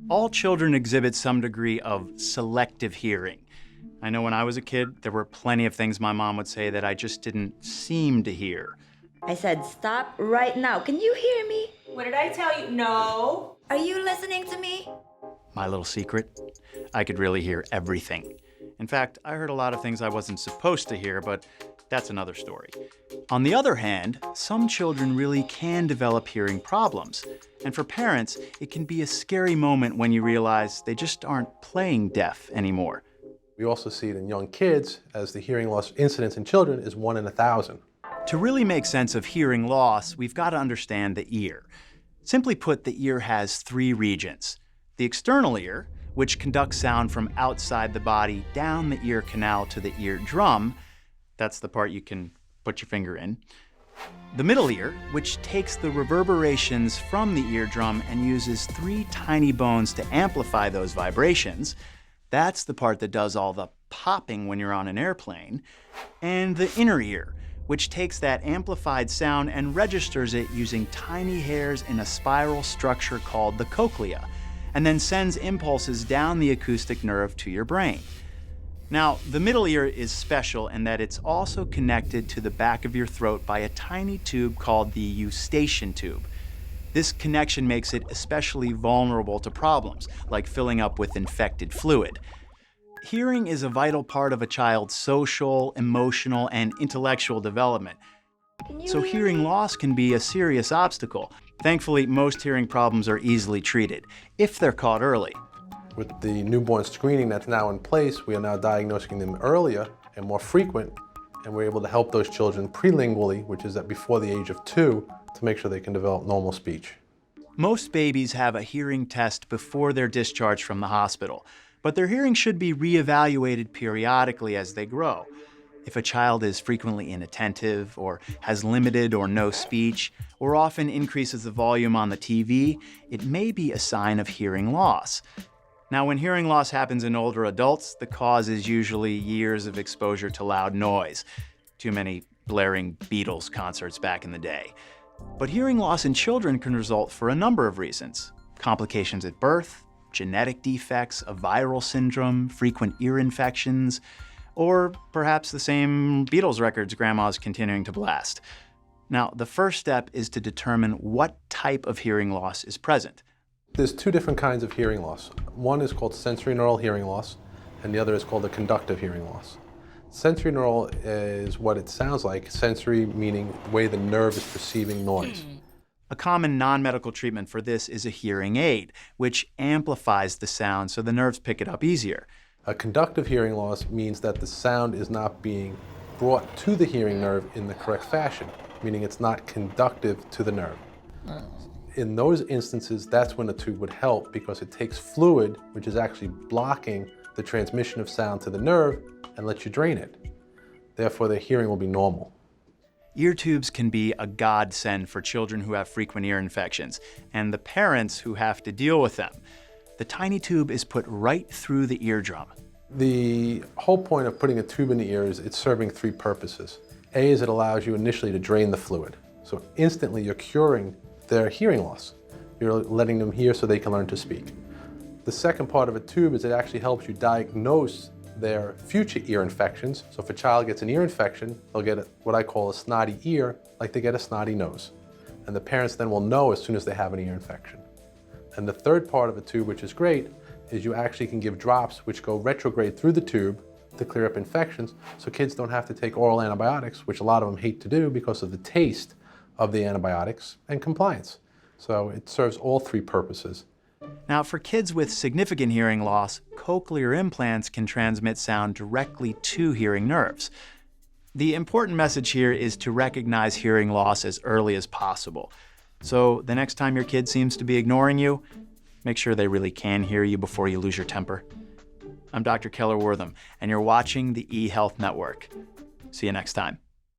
All children exhibit some degree of selective hearing. I know when I was a kid, there were plenty of things my mom would say that I just didn't seem to hear. I said stop right now. Can you hear me? What did I tell you? No. Are you listening to me? My little secret? I could really hear everything. In fact, I heard a lot of things I wasn't supposed to hear, but that's another story. On the other hand, some children really can develop hearing problems. And for parents, it can be a scary moment when you realize they just aren't playing deaf anymore. We also see it in young kids, as the hearing loss incidence in children is 1 in 1,000. To really make sense of hearing loss, we've got to understand the ear. Simply put, the ear has 3 regions. The external ear, which conducts sound from outside the body down the ear canal to the eardrum. That's the part you can put your finger in. The middle ear, which takes the reverberations from the eardrum and uses 3 tiny bones to amplify those vibrations. That's the part that does all the popping when you're on an airplane. And the inner ear, which takes that amplified sound and registers it using tiny hairs in a spiral structure called the cochlea, and then sends impulses down the acoustic nerve to your brain. Now, the middle ear is special in that it's also connected to the back of your throat by a tiny tube called the eustachian tube. This connection makes it especially vulnerable to problems, like filling up with infected fluid. Hearing is a vital part of a child's social, emotional, and intellectual development. So hearing loss can be a serious obstacle. Thankfully, most hearing problems are easily treated, if they're caught early. With the newborn screening that's now in place, we are now diagnosing them earlier and more frequent, and we're able to help those children prelingually, which is at before the age of 2, to make sure they can develop normal speech. Most babies have a hearing test before they're discharged from the hospital, but their hearing should be reevaluated periodically as they grow. If a child is frequently inattentive, or has limited or no speech, or often increases the volume on the TV, it may be a sign of hearing loss. Now, when hearing loss happens in older adults, the cause is usually years of exposure to loud noise. Too many blaring Beatles concerts back in the day. But hearing loss in children can result for a number of reasons. Complications at birth, genetic defects, a viral syndrome, frequent ear infections, or perhaps the same Beatles records grandma's continuing to blast. Now, the first step is to determine what type of hearing loss is present. There's 2 different kinds of hearing loss. One is called sensorineural hearing loss, and the other is called a conductive hearing loss. Sensorineural is what it sounds like, sensory meaning the way the nerve is perceiving noise. A common non-medical treatment for this is a hearing aid, which amplifies the sound so the nerves pick it up easier. A conductive hearing loss means that the sound is not being brought to the hearing nerve in the correct fashion, meaning it's not conductive to the nerve. In those instances, that's when a tube would help, because it takes fluid, which is actually blocking the transmission of sound to the nerve, and lets you drain it. Therefore, their hearing will be normal. Ear tubes can be a godsend for children who have frequent ear infections, and the parents who have to deal with them. The tiny tube is put right through the eardrum. The whole point of putting a tube in the ear is it's serving 3 purposes. A is it allows you initially to drain the fluid. So instantly you're curing their hearing loss. You're letting them hear so they can learn to speak. The second part of a tube is it actually helps you diagnose their future ear infections. So if a child gets an ear infection, they'll get what I call a snotty ear, like they get a snotty nose. And the parents then will know as soon as they have an ear infection. And the third part of a tube, which is great, is you actually can give drops which go retrograde through the tube to clear up infections, so kids don't have to take oral antibiotics, which a lot of them hate to do because of the taste of the antibiotics and compliance. So it serves all 3 purposes. Now, for kids with significant hearing loss, cochlear implants can transmit sound directly to hearing nerves. The important message here is to recognize hearing loss as early as possible. So the next time your kid seems to be ignoring you, make sure they really can hear you before you lose your temper. I'm Dr. Keller Wortham, and you're watching the eHealth Network. See you next time.